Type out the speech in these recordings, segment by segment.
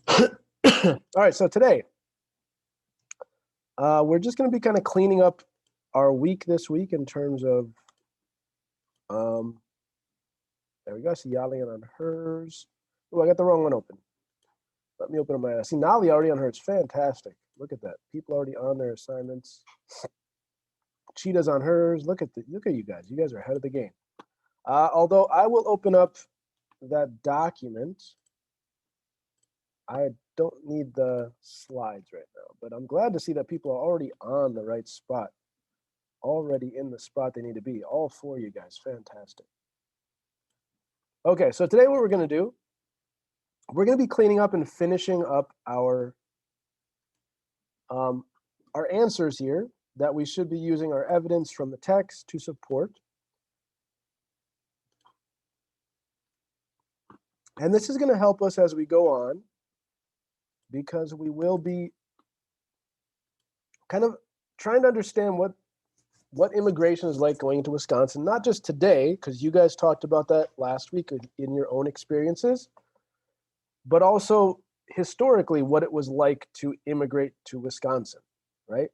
All right, so today we're just going to be kind of cleaning up our week this week in terms of, there we go. I see Yalian on hers. Oh, I got the wrong one open. Let me open up mine. I see Nali already on hers. Fantastic. Look at that. People already on their assignments. Cheetah's on hers. Look at you guys. You guys are ahead of the game. Although I will open up that document. I don't need the slides right now, but I'm glad to see that people are already on the right spot, already in the spot they need to be. All four of you guys, fantastic. Okay, so today what we're going to do, we're going to be cleaning up and finishing up our answers here that we should be using our evidence from the text to support. And this is going to help us as we go on, because we will be kind of trying to understand what immigration is like going into Wisconsin, not just today, because you guys talked about that last week in your own experiences, but also historically what it was like to immigrate to Wisconsin, right?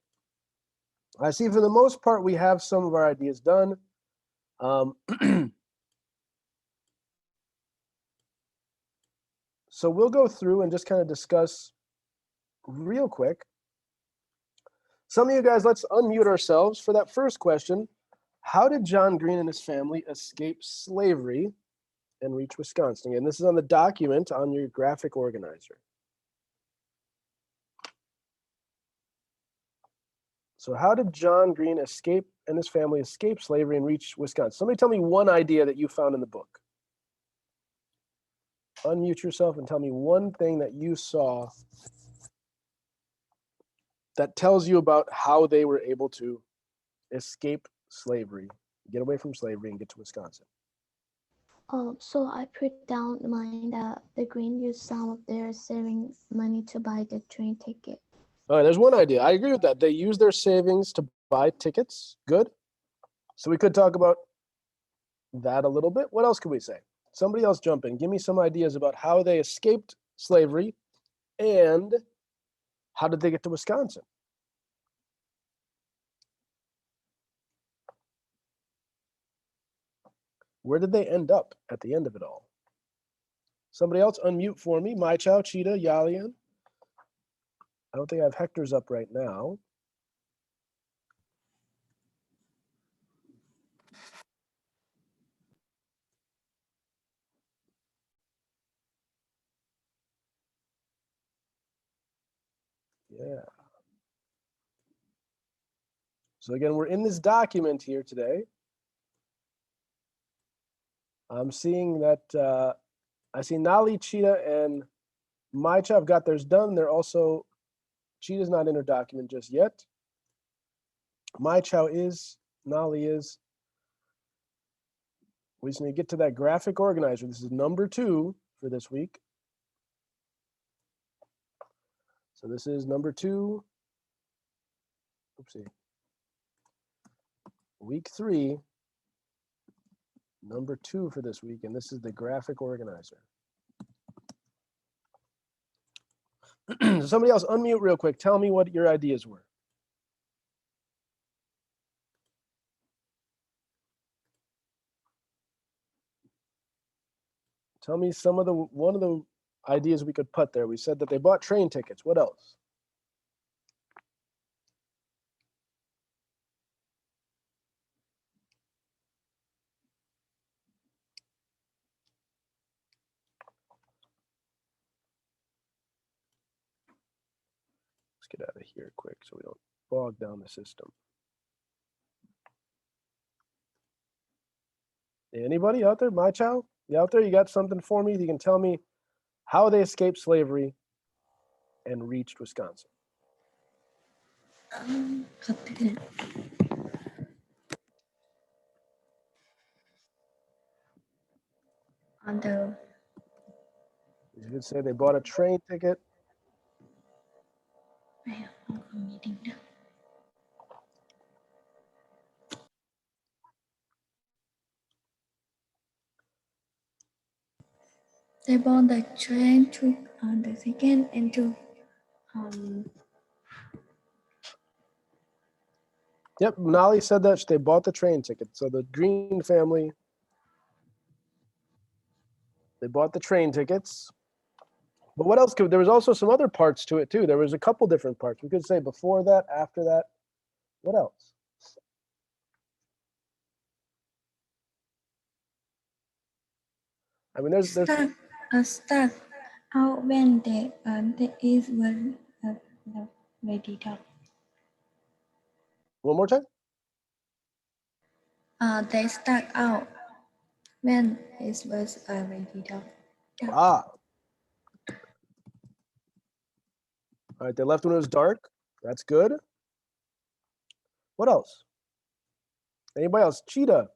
I see for the most part, we have some of our ideas done. So we'll go through and just kind of discuss real quick. Some of you guys, let's unmute ourselves for that first question. How did John Green and his family escape slavery and reach Wisconsin? And this is on the document on your graphic organizer. So how did John Green escape and his family escape slavery and reach Wisconsin? Somebody tell me one idea that you found in the book. Unmute yourself and tell me one thing that you saw that tells you about how they were able to escape slavery, get away from slavery and get to Wisconsin. So I put down mine that the Green used some of their saving money to buy the train ticket. All right, there's one idea. I agree with that. They use their savings to buy tickets. Good. So we could talk about that a little bit. What else could we say? Somebody else jump in. Give me some ideas about how they escaped slavery and how did they get to Wisconsin? Where did they end up at the end of it all? Somebody else unmute for me. My Chow, Cheetah, Yalian. I don't think I have Hector's up right now. Yeah. So again, we're in this document here today. I'm seeing that I see Nali, Cheetah, and My Chow have got theirs done. They're also, Cheetah's not in her document just yet. My Chow is, Nali is. We just need to get to that graphic organizer. This is number 2 for this week. So this is number 2. Oopsie. Week 3, number 2 for this week, and this is the graphic organizer. Somebody else unmute real quick. Tell me what your ideas were. Tell me one of the ideas we could put there. We said that they bought train tickets. What else? Let's get out of here quick so we don't bog down the system. Anybody out there? My Chow? You out there? You got something for me? You can tell me how they escaped slavery and reached Wisconsin. You could say they bought a train ticket. They bought the train to The second into um, Yep, Nolly said that they bought the train ticket. So the Green family, they bought the train tickets. But what else could, there was also some other parts to it too. There was a couple different parts. We could say before that, after that. What else? I mean, there's start out when the is when the ready talk. one more time. They start out when it was ready talk. Ah. All right, they left when it was dark. That's good. What else? Anybody else? Cheetah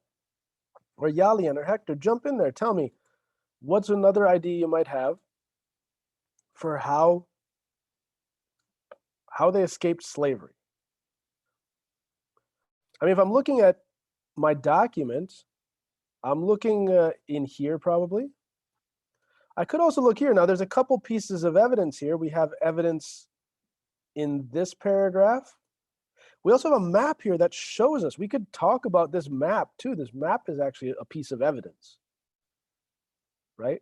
or Yalian or Hector, jump in there. Tell me, what's another idea you might have for how they escaped slavery? I mean, if I'm looking at my documents, I'm looking in here probably. I could also look here. Now, there's a couple pieces of evidence here. We have evidence in this paragraph. We also have a map here that shows us. We could talk about this map too. This map is actually a piece of evidence, right?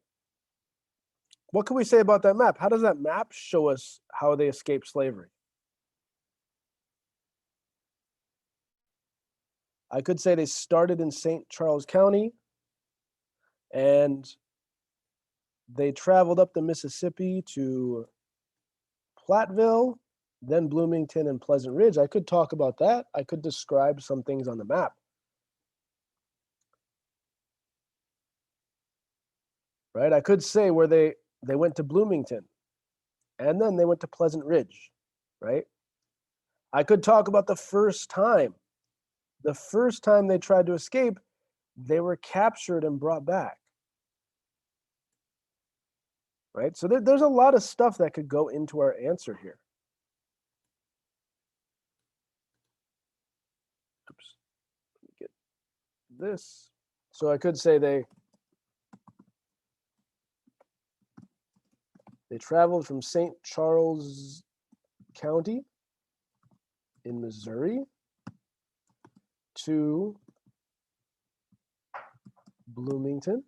What can we say about that map? How does that map show us how they escaped slavery? I could say they started in St. Charles County and they traveled up the Mississippi to Platteville, then Bloomington and Pleasant Ridge. I could talk about that. I could describe some things on the map. Right? I could say where they went to Bloomington and then they went to Pleasant Ridge, right? I could talk about the first time. The first time they tried to escape, they were captured and brought back. Right? So there's a lot of stuff that could go into our answer here. Oops. Let me get this. So I could say they traveled from St. Charles County in Missouri to Bloomington.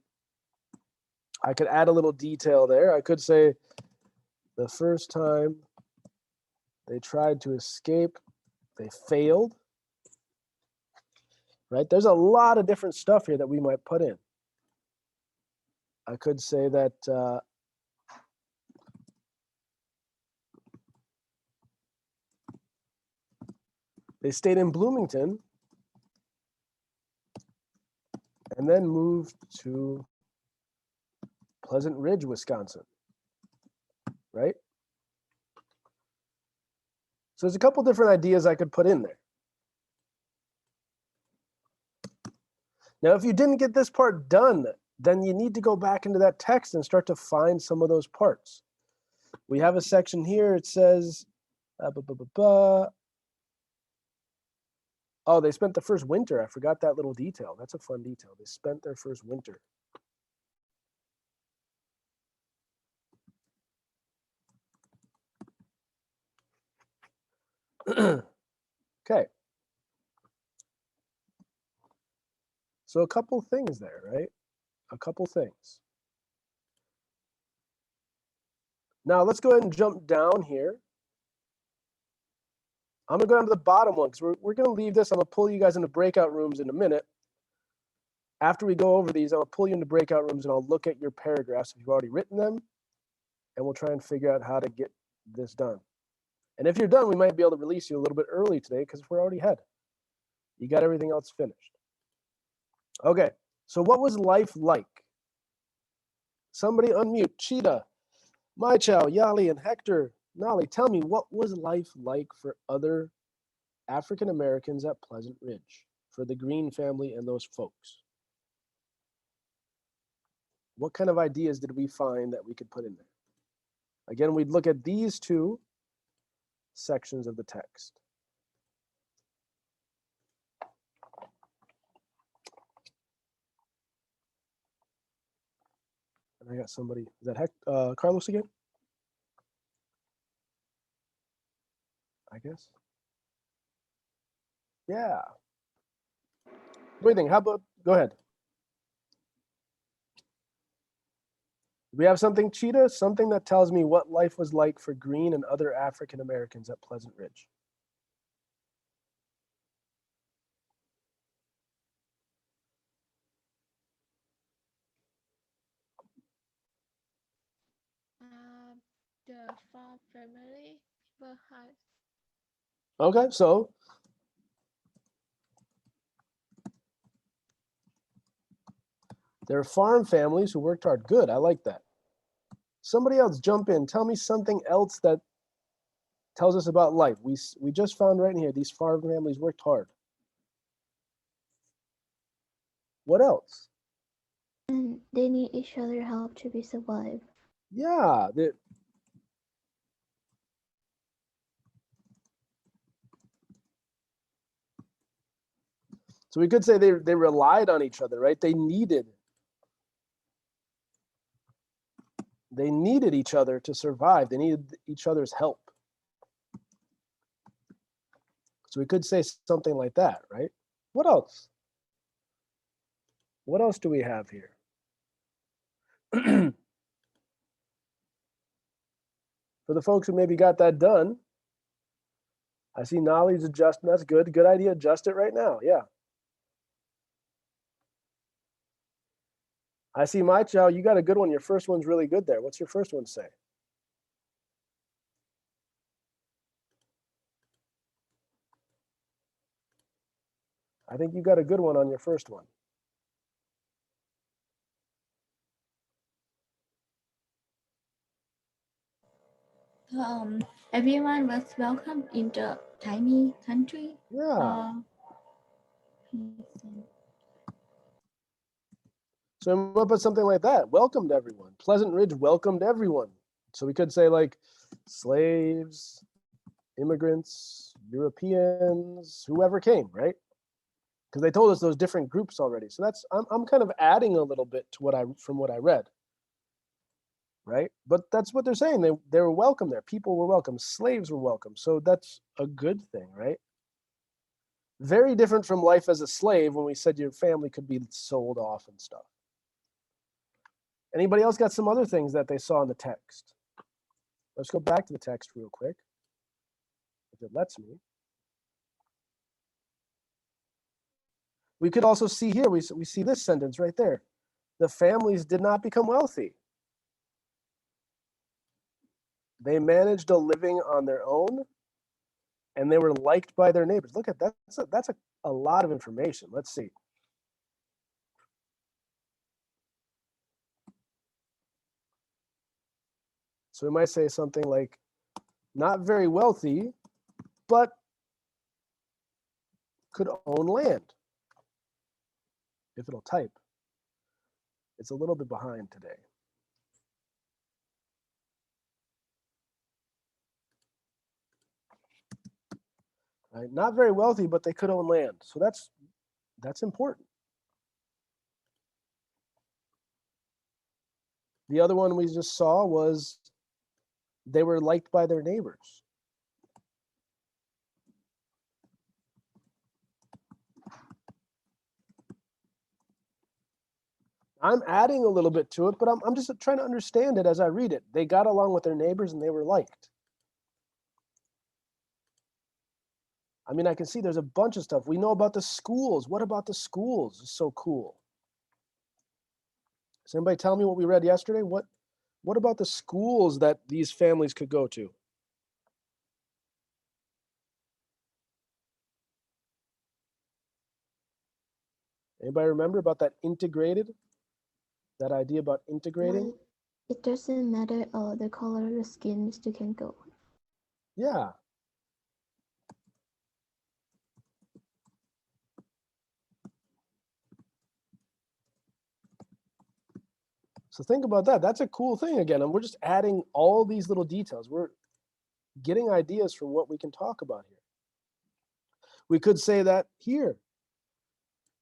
I could add a little detail there. I could say the first time they tried to escape, they failed. Right? There's a lot of different stuff here that we might put in. I could say that they stayed in Bloomington and then moved to Pleasant Ridge, Wisconsin, right? So there's a couple different ideas I could put in there. Now, if you didn't get this part done, then you need to go back into that text and start to find some of those parts. We have a section here, it says, oh, they spent the first winter. I forgot that little detail. That's a fun detail. They spent their first winter. Okay. So a couple things there, right? A couple things. Now let's go ahead and jump down here. I'm gonna go down to the bottom one because we're gonna leave this. I'm gonna pull you guys into breakout rooms in a minute. After we go over these, I'll pull you into breakout rooms and I'll look at your paragraphs if you've already written them, and we'll try and figure out how to get this done. And if you're done, we might be able to release you a little bit early today because we're already ahead. You got everything else finished. Okay, so what was life like? Somebody unmute. Cheetah, Mai Chow, Yali, and Hector, Nolly, tell me, what was life like for other African Americans at Pleasant Ridge, for the Green family and those folks? What kind of ideas did we find that we could put in there? Again, we'd look at these two sections of the text. And I got somebody, is that Carlos again? I guess. Yeah. What do you think? How about, go ahead. Do we have something, Cheetah? Something that tells me what life was like for Green and other African Americans at Pleasant Ridge. The farm family were hard. Okay, so there are farm families who worked hard. Good, I like that. Somebody else jump in. Tell me something else that tells us about life. We just found right in here, these farm families worked hard. What else? And they need each other help to be survive. Yeah, so we could say they relied on each other, right? They needed each other to survive. They needed each other's help. So we could say something like that, right? What else? What else do we have here? For the folks who maybe got that done, I see Nolly's adjusting. That's good. Good idea. Adjust it right now. Yeah. I see my Chow. You got a good one. Your first one's really good there. What's your first one say? I think you got a good one on your first one. Everyone was welcome in the tiny country. Yeah. So what about something like that? Welcomed everyone. Pleasant Ridge welcomed everyone. So we could say like slaves, immigrants, Europeans, whoever came, right? Because they told us those different groups already. So that's I'm kind of adding a little bit to from what I read. Right? But that's what they're saying. They were welcome there. People were welcome. Slaves were welcome. So that's a good thing, right? Very different from life as a slave when we said your family could be sold off and stuff. Anybody else got some other things that they saw in the text? Let's go back to the text real quick, if it lets me. We could also see here, we see this sentence right there. The families did not become wealthy. They managed a living on their own, and they were liked by their neighbors. Look at that. That's a lot of information. Let's see. So we might say something like, not very wealthy, but could own land. If it'll type. It's a little bit behind today. Right? Not very wealthy, but they could own land. So that's important. The other one we just saw was they were liked by their neighbors. I'm adding a little bit to it, but I'm just trying to understand it as I read it. They got along with their neighbors and they were liked. I mean, I can see there's a bunch of stuff. We know about the schools. What about the schools? It's so cool. Does anybody tell me what we read yesterday? What about the schools that these families could go to? Anybody remember about that integrated? That idea about integrating? Like, it doesn't matter the color of the skin, you can go. Yeah. So think about that. That's a cool thing again. And we're just adding all these little details. We're getting ideas for what we can talk about here. We could say that here.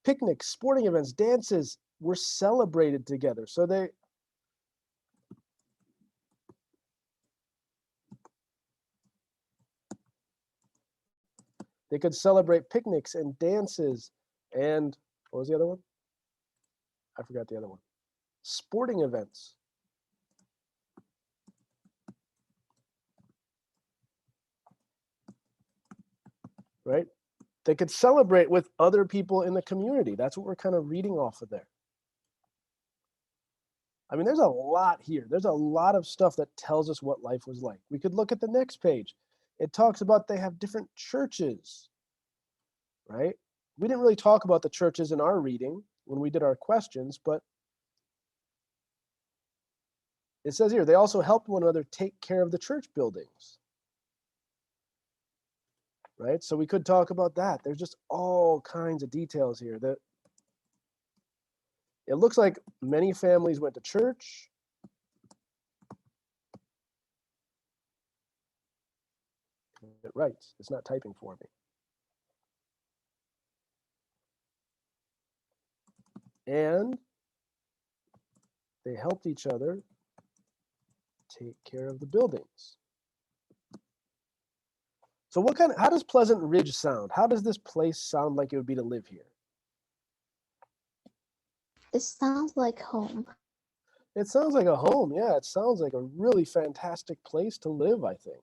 Picnics, sporting events, dances were celebrated together. So They could celebrate picnics and dances and what was the other one? I forgot the other one. Sporting events. Right? They could celebrate with other people in the community. That's what we're kind of reading off of there. I mean, there's a lot here. There's a lot of stuff that tells us what life was like. We could look at the next page. It talks about they have different churches, right? We didn't really talk about the churches in our reading when we did our questions, but it says here, they also helped one another take care of the church buildings, right? So we could talk about that. There's just all kinds of details here that it looks like many families went to church. It writes, it's not typing for me. And they helped each other take care of the buildings. So how does Pleasant Ridge sound? How does this place sound like it would be to live here? It sounds like home. It sounds like a home. Yeah, it sounds like a really fantastic place to live, I think.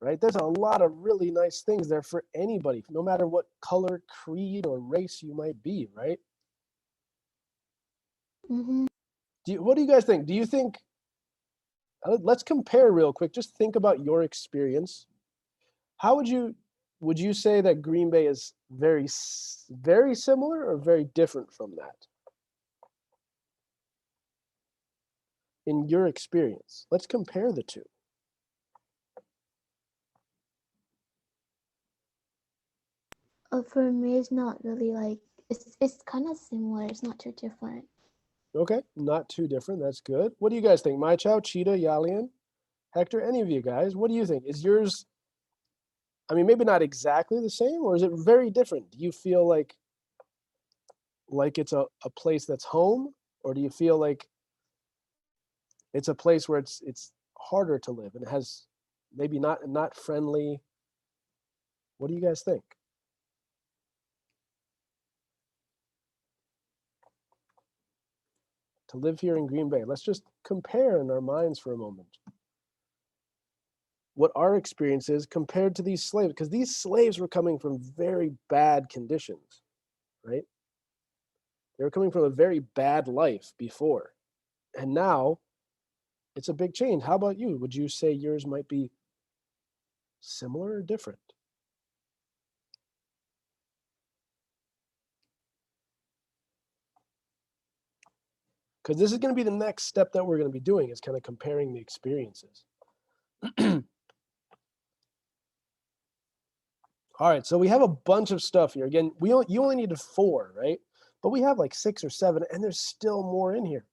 Right? There's a lot of really nice things there for anybody, no matter what color, creed, or race you might be, right? Mm-hmm. What do you guys think? Do you think, let's compare real quick. Just think about your experience. How would you say that Green Bay is very, very similar or very different from that? In your experience, let's compare the two. For me, it's not really like it's kind of similar. It's not too different. Okay, not too different. That's good. What do you guys think? Mai Chow, Cheetah, Yalian, Hector, any of you guys? What do you think? Is yours, I mean, maybe not exactly the same, or is it very different? Do you feel like it's a place that's home, or do you feel like it's a place where it's harder to live and it has maybe not friendly? What do you guys think? To live here in Green Bay, let's just compare in our minds for a moment what our experience is compared to these slaves, because these slaves were coming from very bad conditions, right? They were coming from a very bad life before, and now it's a big change. How about you? Would you say yours might be similar or different? Because this is going to be the next step that we're going to be doing, is kind of comparing the experiences. All right, so we have a bunch of stuff here. Again, you only needed 4, right? But we have like 6 or 7, and there's still more in here.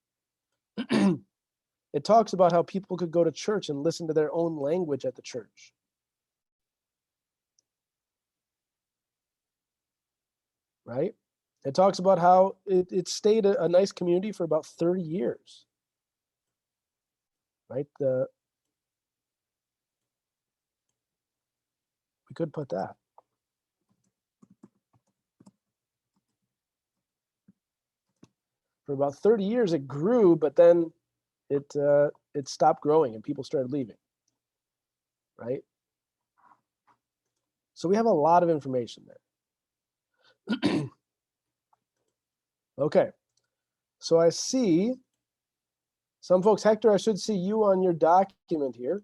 It talks about how people could go to church and listen to their own language at the church. Right? It talks about how it stayed a nice community for about 30 years. Right? We could put that. For about 30 years, it grew, but then it stopped growing and people started leaving. Right? So we have a lot of information there. Okay. So I see some folks, Hector, I should see you on your document here.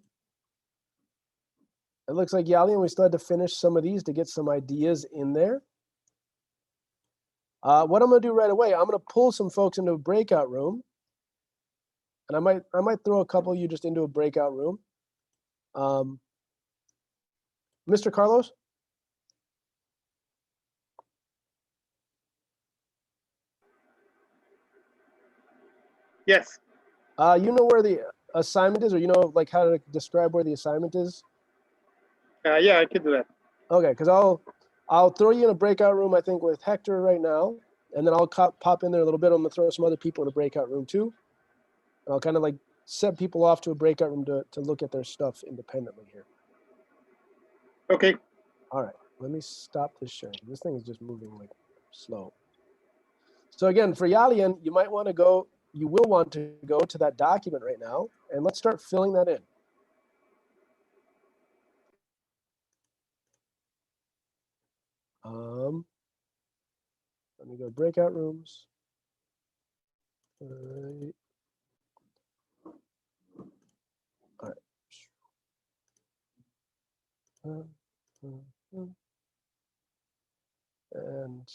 It looks like Yalian, we still had to finish some of these to get some ideas in there. What I'm going to do right away, I'm going to pull some folks into a breakout room, and I might throw a couple of you just into a breakout room. Mr. Carlos? Yes. You know where the assignment is, or you know like how to describe where the assignment is? Yeah, I can do that. Okay, because I'll throw you in a breakout room, I think, with Hector right now, and then I'll pop in there a little bit. I'm gonna throw some other people in a breakout room too, and I'll kind of like set people off to a breakout room to look at their stuff independently here. Okay. All right, let me stop this sharing. This thing is just moving like slow. So again, for Yalian, you might want to go, you will want to go to that document right now, and let's start filling that in. Let me go breakout rooms. All right. All right. And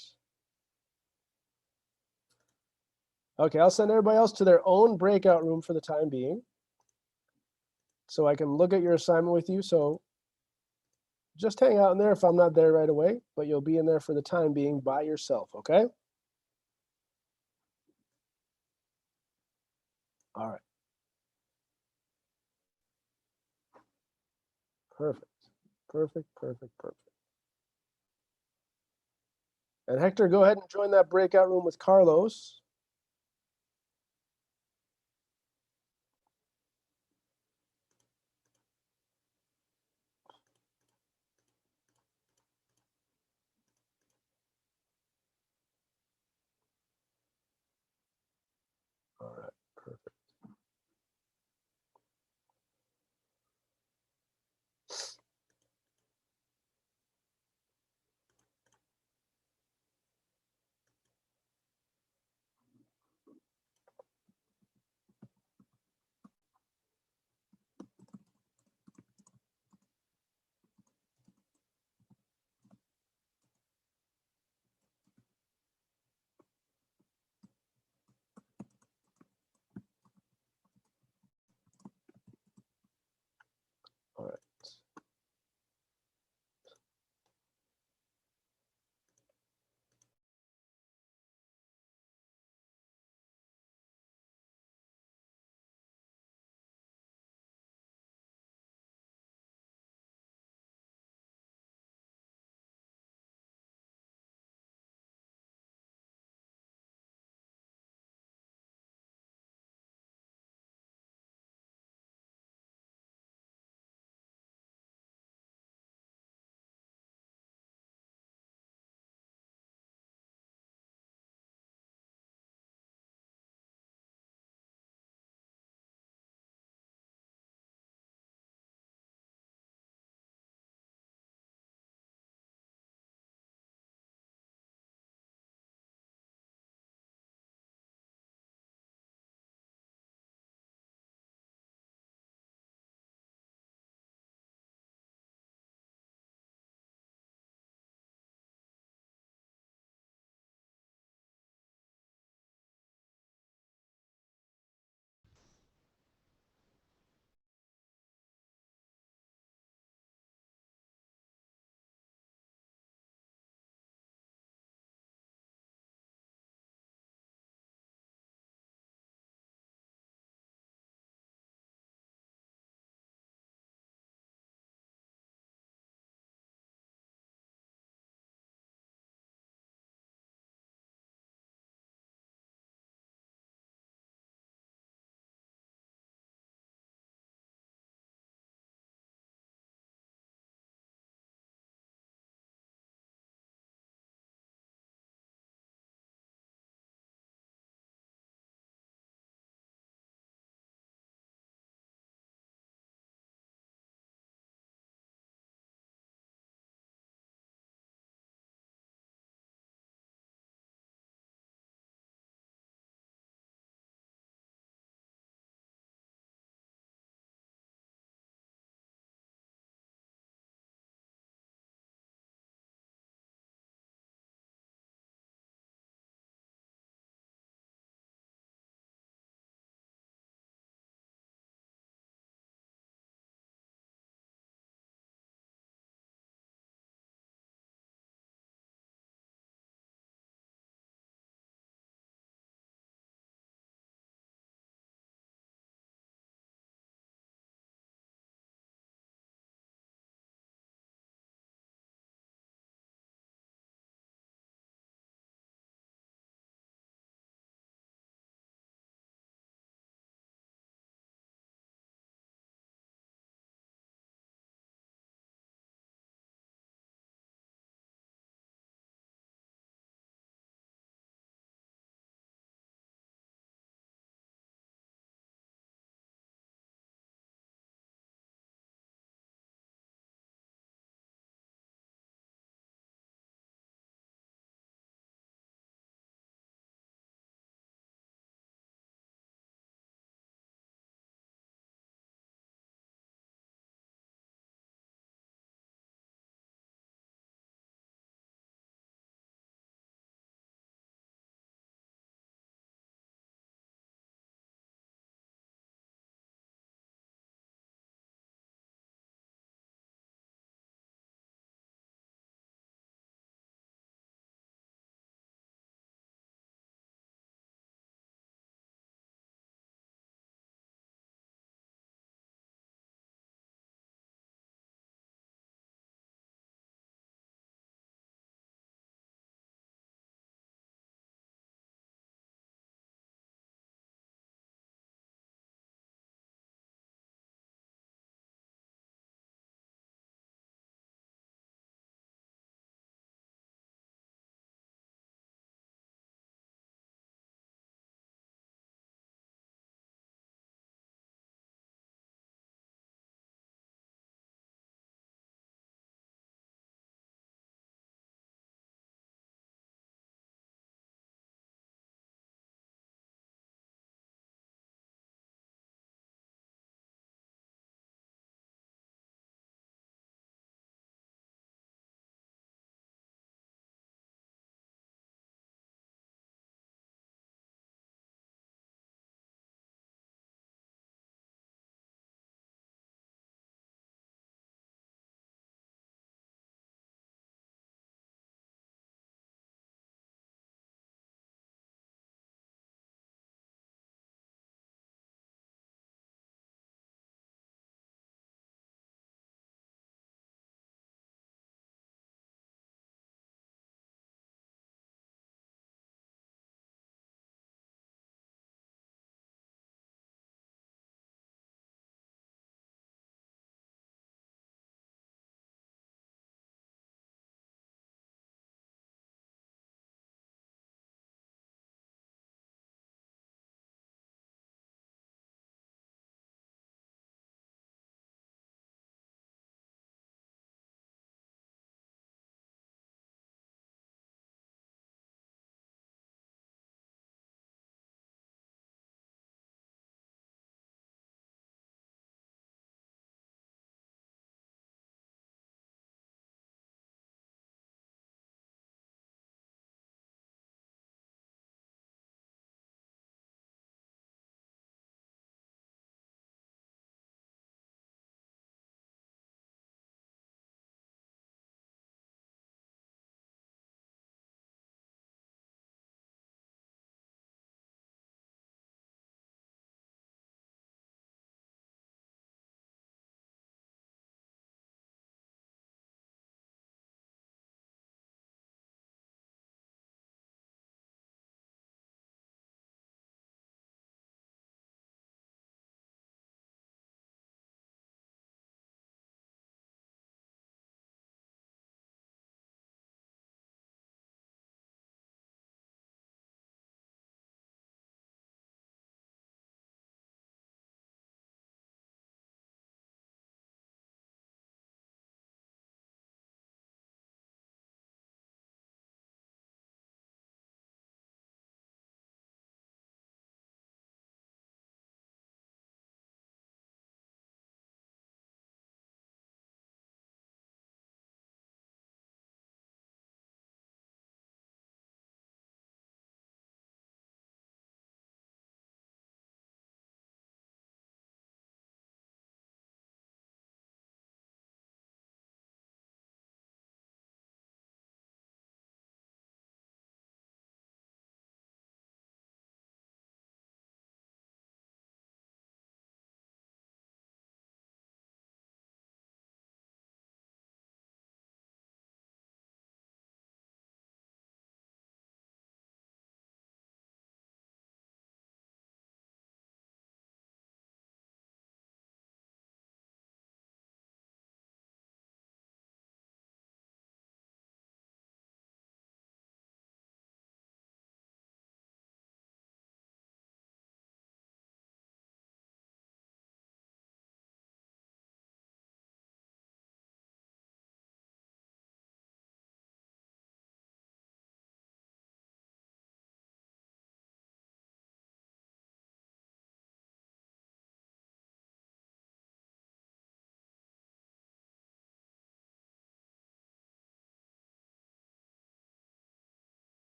okay, I'll send everybody else to their own breakout room for the time being, so I can look at your assignment with you. So just hang out in there if I'm not there right away, but you'll be in there for the time being by yourself, okay? All right. Perfect. Perfect, perfect, perfect. And Hector, go ahead and join that breakout room with Carlos. All right, perfect.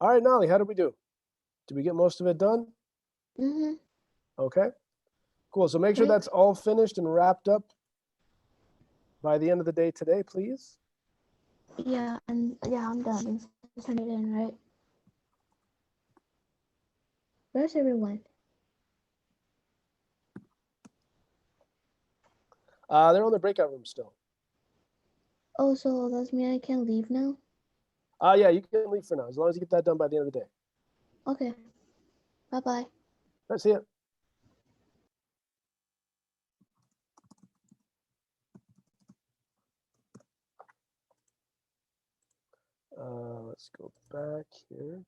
All right, Nolly, how did we do? Did we get most of it done? Mm-hmm. Okay, cool. So make sure Great. that's all finished and wrapped up by the end of the day today, please. Yeah, and yeah, I'm done. Just turn it in, right? Where's everyone? They're on the breakout room still. Oh, so does mean I can leave now? Yeah, you can leave for now, as long as you get that done by the end of the day. Okay. Bye-bye. That's it. Let's go back here.